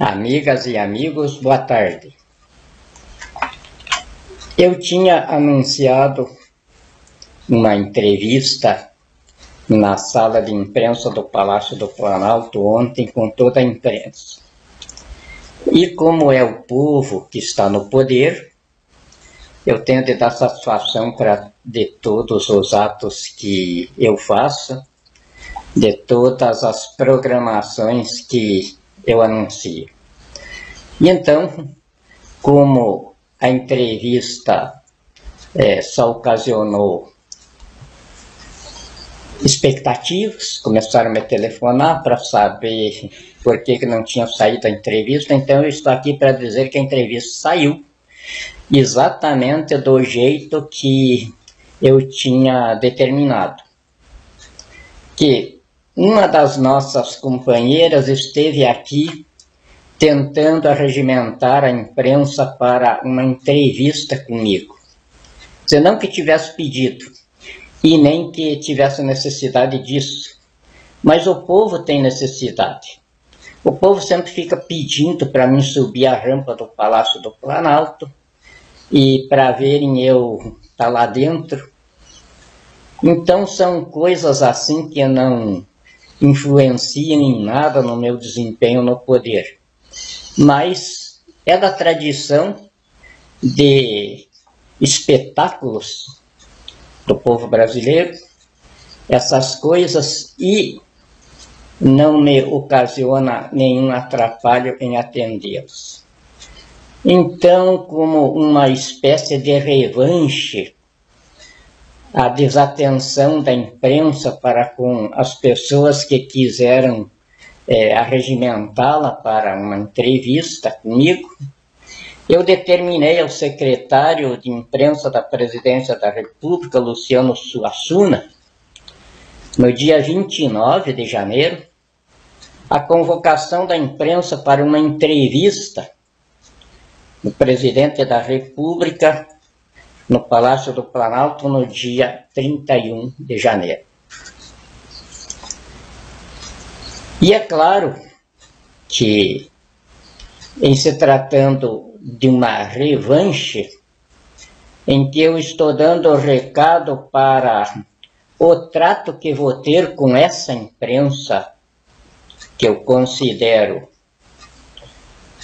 Amigas e amigos, boa tarde. Eu tinha anunciado uma entrevista na sala de imprensa do Palácio do Planalto ontem com toda a imprensa. E como é o povo que está no poder, eu tenho de dar satisfação de todos os atos que eu faço, de todas as programações que eu anuncio. E então, como a entrevista só ocasionou expectativas, começaram a me telefonar para saber por que não tinha saído a entrevista, então eu estou aqui para dizer que a entrevista saiu exatamente do jeito que eu tinha determinado. Que uma das nossas companheiras esteve aqui tentando arregimentar a imprensa para uma entrevista comigo. Não que tivesse pedido, e nem que tivesse necessidade disso, mas o povo tem necessidade. O povo sempre fica pedindo para mim subir a rampa do Palácio do Planalto, e para verem eu estar lá dentro. Então são coisas assim que não influenciam em nada no meu desempenho no poder. Mas é da tradição de espetáculos do povo brasileiro, essas coisas, e não me ocasiona nenhum atrapalho em atendê-los. Então, como uma espécie de revanche, a desatenção da imprensa para com as pessoas que quiseram arregimentá-la para uma entrevista comigo, eu determinei ao secretário de imprensa da Presidência da República, Luciano Suassuna, no dia 29 de janeiro, a convocação da imprensa para uma entrevista do Presidente da República no Palácio do Planalto no dia 31 de janeiro. E é claro que, em se tratando de uma revanche, em que eu estou dando recado para o trato que vou ter com essa imprensa, que eu considero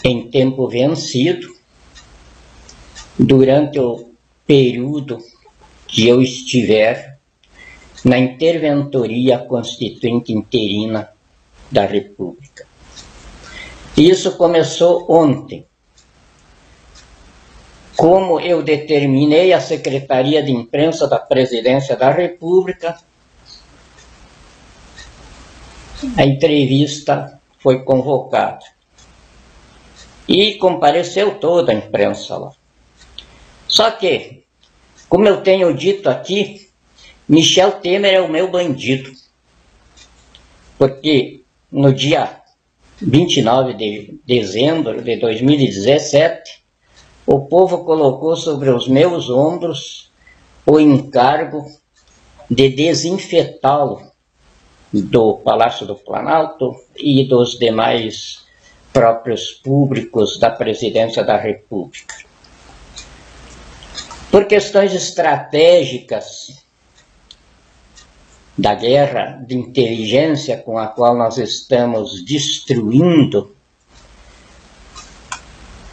em tempo vencido, durante o período que eu estiver na Interventoria Constituinte Interina da República. Isso começou ontem. Como eu determinei a Secretaria de Imprensa da Presidência da República, a entrevista foi convocada. E compareceu toda a imprensa lá. Só que, como eu tenho dito aqui, Michel Temer é o meu bandido. Porque no dia 29 de dezembro de 2017, o povo colocou sobre os meus ombros o encargo de desinfetá-lo do Palácio do Planalto e dos demais próprios públicos da Presidência da República. Por questões estratégicas da guerra de inteligência com a qual nós estamos destruindo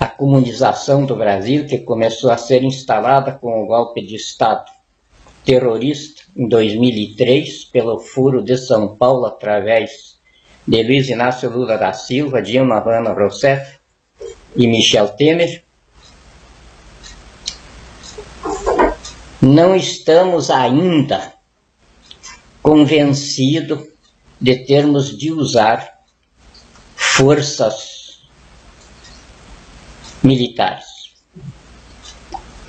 a comunização do Brasil, que começou a ser instalada com o golpe de Estado terrorista em 2003, pelo Furo de São Paulo, através de Luiz Inácio Lula da Silva, Dilma Rousseff e Michel Temer. Não estamos ainda convencidos de termos de usar forças militares.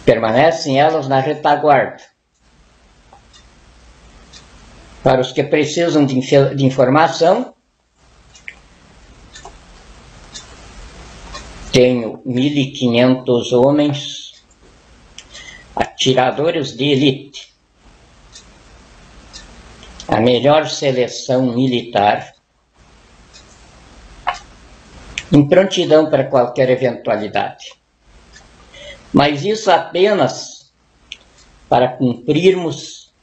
Permanecem elas na retaguarda. Para os que precisam de informação, tenho 1.500 homens atiradores de elite, a melhor seleção militar em prontidão para qualquer eventualidade. Mas isso apenas para cumprirmos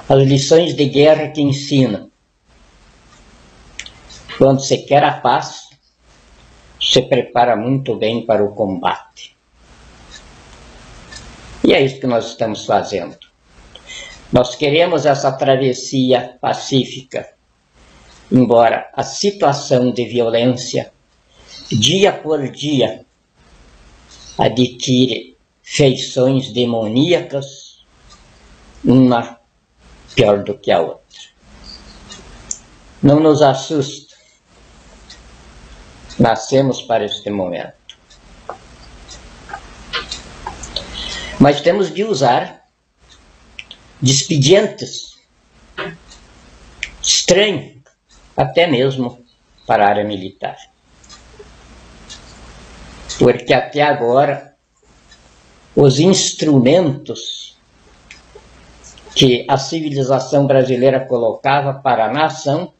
as lições de guerra que ensinam. Quando se quer a paz, se prepara muito bem para o combate. E é isso que nós estamos fazendo. Nós queremos essa travessia pacífica, embora a situação de violência, dia por dia, adquire feições demoníacas, uma pior do que a outra. Não nos assusta. Nascemos para este momento. Mas temos de usar de expedientes estranhos, até mesmo para a área militar. Porque até agora, os instrumentos que a civilização brasileira colocava para a nação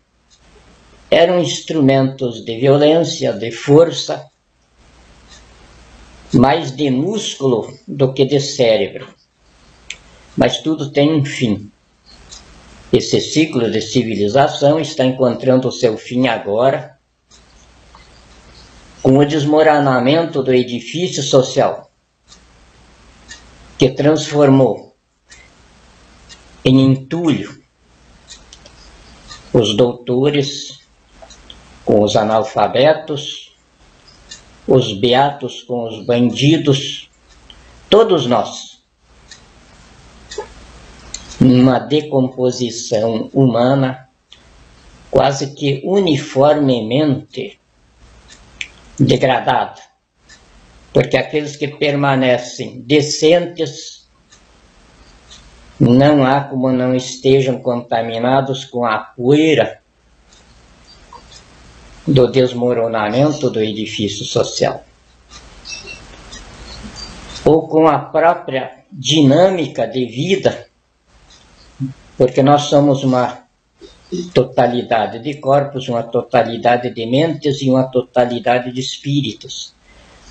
eram instrumentos de violência, de força, mais de músculo do que de cérebro. Mas tudo tem um fim. Esse ciclo de civilização está encontrando o seu fim agora, com o desmoronamento do edifício social, que transformou em entulho os doutores com os analfabetos, os beatos com os bandidos, todos nós, numa decomposição humana quase que uniformemente degradada, porque aqueles que permanecem decentes, não há como não estejam contaminados com a poeira do desmoronamento do edifício social, ou com a própria dinâmica de vida, porque nós somos uma totalidade de corpos, uma totalidade de mentes e uma totalidade de espíritos.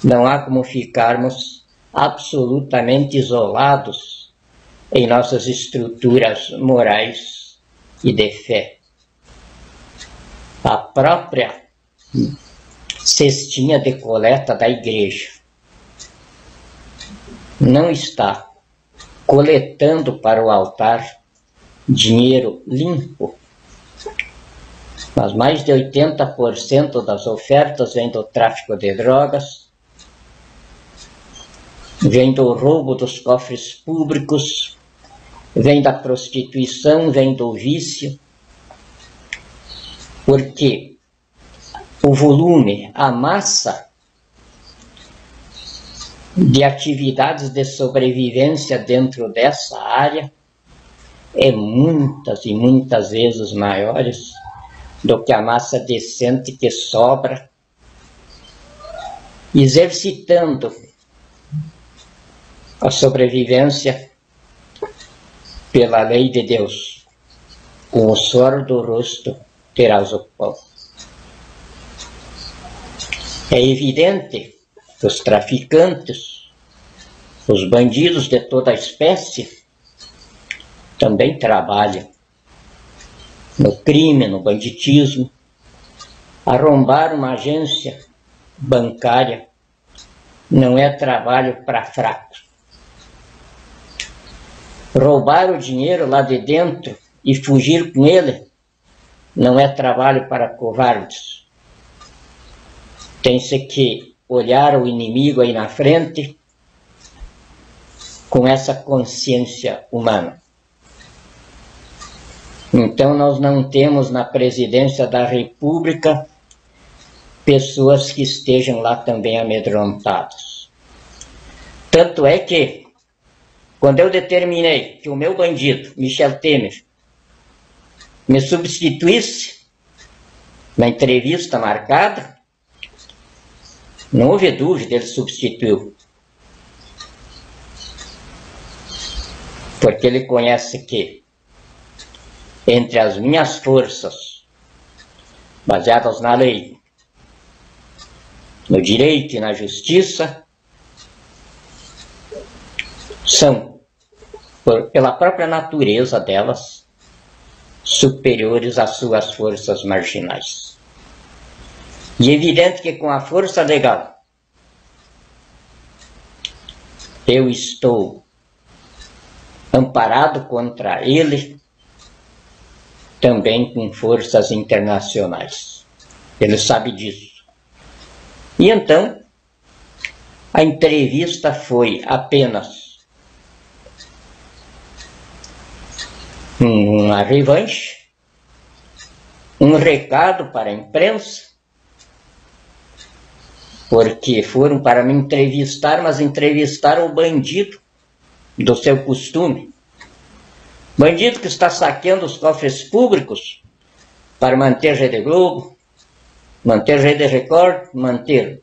Não há como ficarmos absolutamente isolados em nossas estruturas morais e de fé. A própria cestinha de coleta da igreja não está coletando para o altar dinheiro limpo, mas mais de 80% das ofertas vem do tráfico de drogas, vem do roubo dos cofres públicos, vem da prostituição, vem do vício, porque o volume, a massa de atividades de sobrevivência dentro dessa área é muitas e muitas vezes maiores do que a massa decente que sobra, exercitando a sobrevivência pela lei de Deus. Com o suor do rosto terás o pão. É evidente que os traficantes, os bandidos de toda a espécie, também trabalham no crime, no banditismo. Arrombar uma agência bancária não é trabalho para fracos. Roubar o dinheiro lá de dentro e fugir com ele não é trabalho para covardes. Tem-se que olhar o inimigo aí na frente com essa consciência humana. Então nós não temos na presidência da República pessoas que estejam lá também amedrontadas. Tanto é que, quando eu determinei que o meu bandido, Michel Temer, me substituísse na entrevista marcada, não houve dúvida, ele substituiu. Porque ele conhece que, entre as minhas forças, baseadas na lei, no direito e na justiça, são, pela própria natureza delas, superiores às suas forças marginais. E é evidente que com a força legal eu estou amparado contra ele, também com forças internacionais. Ele sabe disso. E então, a entrevista foi apenas uma revanche, um recado para a imprensa, porque foram para me entrevistar, mas entrevistaram o bandido do seu costume. Bandido que está saqueando os cofres públicos para manter Rede Globo, manter Rede Record, manter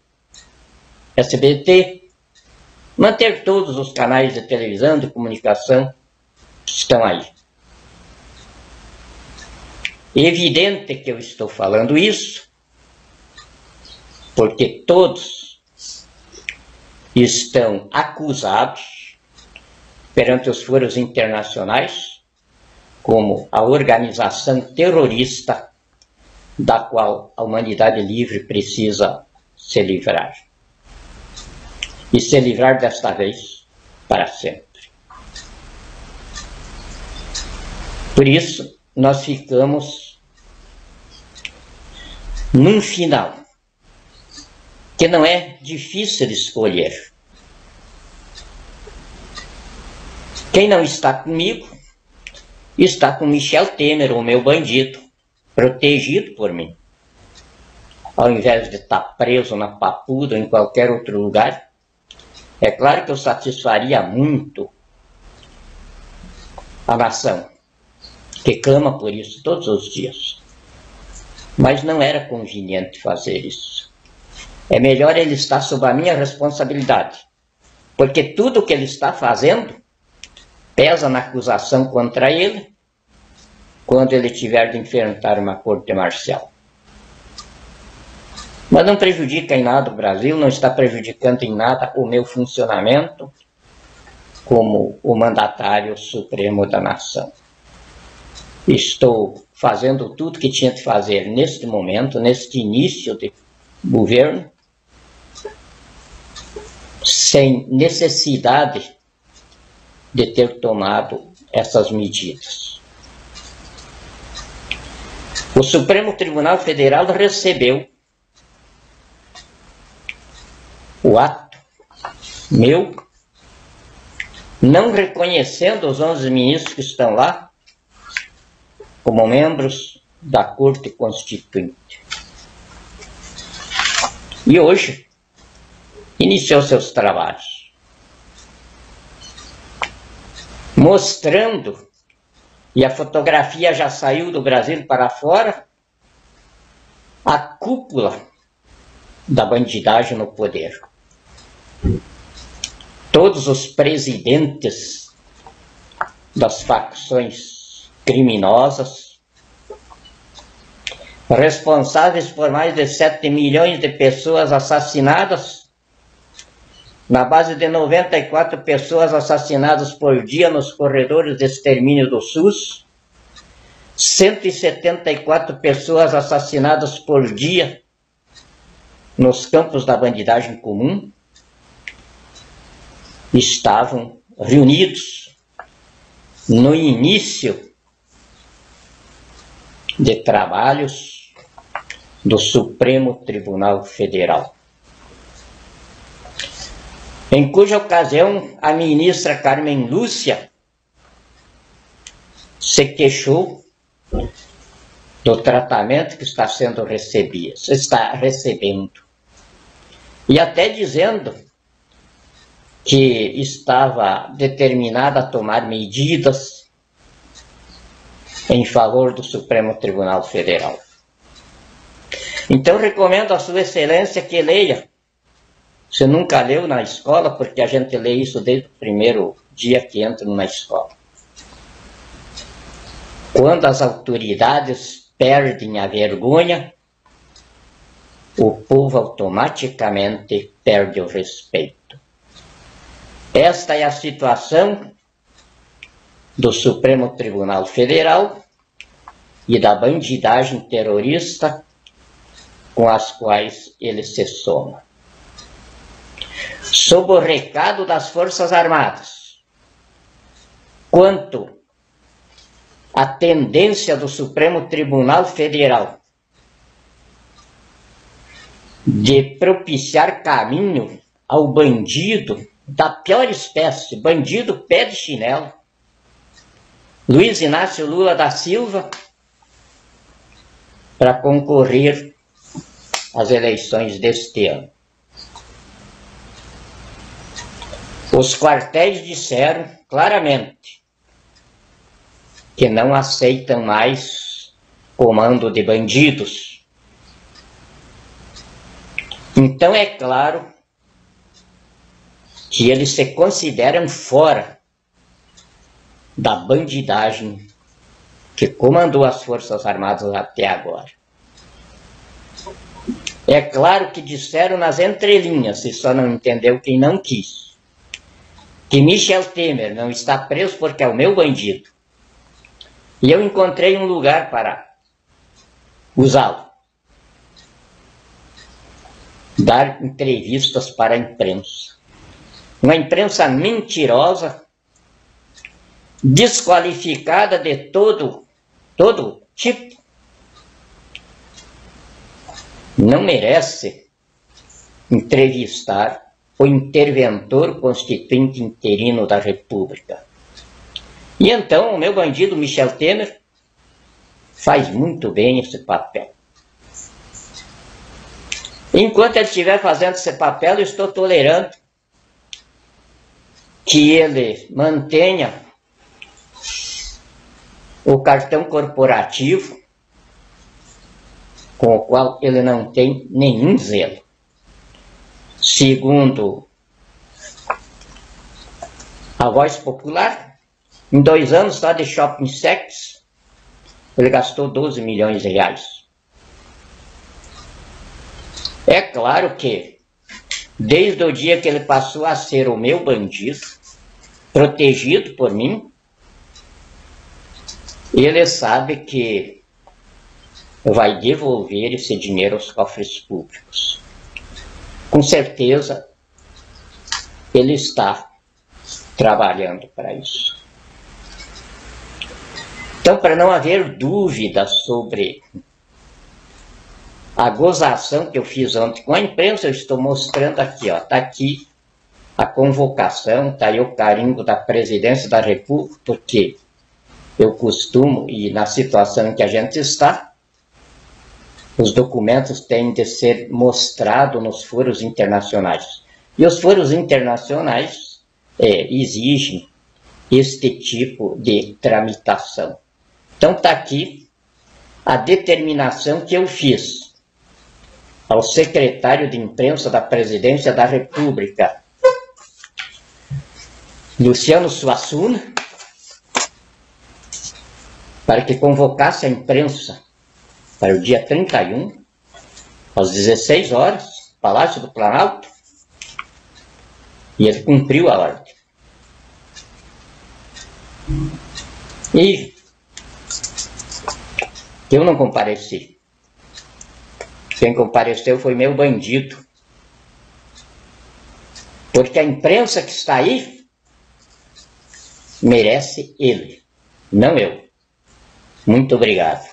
SBT, manter todos os canais de televisão, de comunicação que estão aí. É evidente que eu estou falando isso, porque todos estão acusados perante os foros internacionais como a organização terrorista da qual a humanidade livre precisa se livrar. E se livrar desta vez para sempre. Por isso, nós ficamos num final que não é difícil de escolher. Quem não está comigo, está com Michel Temer, o meu bandido, protegido por mim. Ao invés de estar preso na Papuda ou em qualquer outro lugar, é claro que eu satisfaria muito a nação, que clama por isso todos os dias. Mas não era conveniente fazer isso. É melhor ele estar sob a minha responsabilidade, porque tudo o que ele está fazendo pesa na acusação contra ele quando ele tiver de enfrentar uma corte marcial. Mas não prejudica em nada o Brasil, não está prejudicando em nada o meu funcionamento como o mandatário supremo da nação. Estou fazendo tudo que tinha de fazer neste momento, neste início de governo, sem necessidade de ter tomado essas medidas. O Supremo Tribunal Federal recebeu o ato meu, não reconhecendo os 11 ministros que estão lá como membros da Corte Constituinte. E hoje iniciou seus trabalhos, mostrando, e a fotografia já saiu do Brasil para fora, a cúpula da bandidagem no poder. Todos os presidentes das facções criminosas, responsáveis por mais de 7 milhões de pessoas assassinadas, na base de 94 pessoas assassinadas por dia nos corredores de extermínio do SUS, 174 pessoas assassinadas por dia nos campos da bandidagem comum, estavam reunidos no início de trabalhos do Supremo Tribunal Federal, em cuja ocasião a ministra Carmen Lúcia se queixou do tratamento que está recebendo, e até dizendo que estava determinada a tomar medidas em favor do Supremo Tribunal Federal. Então recomendo a Sua Excelência que leia, se nunca leu na escola, porque a gente lê isso desde o primeiro dia que entra numa escola. Quando as autoridades perdem a vergonha o povo automaticamente perde o respeito. Esta é a situação do Supremo Tribunal Federal e da bandidagem terrorista com as quais ele se soma. Sob o recado das Forças Armadas, quanto à tendência do Supremo Tribunal Federal de propiciar caminho ao bandido da pior espécie, bandido pé de chinelo, Luiz Inácio Lula da Silva, para concorrer às eleições deste ano. Os quartéis disseram claramente que não aceitam mais comando de bandidos. Então é claro que eles se consideram fora da bandidagem que comandou as Forças Armadas até agora. É claro que disseram nas entrelinhas, se só não entendeu quem não quis, que Michel Temer não está preso porque é o meu bandido. E eu encontrei um lugar para usá-lo. Dar entrevistas para a imprensa. Uma imprensa mentirosa, desqualificada de todo tipo. Não merece entrevistar o interventor constituinte interino da República. E então o meu bandido Michel Temer faz muito bem esse papel. Enquanto ele estiver fazendo esse papel, eu estou tolerando que ele mantenha o cartão corporativo, com o qual ele não tem nenhum zelo. Segundo a Voz Popular, em 2 anos só de shopping sex, ele gastou 12 milhões de reais. É claro que, desde o dia que ele passou a ser o meu bandido, protegido por mim, ele sabe que vai devolver esse dinheiro aos cofres públicos. Com certeza, ele está trabalhando para isso. Então, para não haver dúvida sobre a gozação que eu fiz ontem com a imprensa, eu estou mostrando aqui, ó, está aqui a convocação, está aí o carimbo da Presidência da República, porque eu costumo, e na situação em que a gente está, os documentos têm de ser mostrados nos foros internacionais. E os foros internacionais exigem este tipo de tramitação. Então está aqui a determinação que eu fiz ao secretário de imprensa da Presidência da República, Luciano Suassuna, para que convocasse a imprensa para o dia 31, às 16 horas, Palácio do Planalto, e ele cumpriu a ordem. E eu não compareci. Quem compareceu foi meu bandido. Porque a imprensa que está aí merece ele, não eu. Muito obrigado.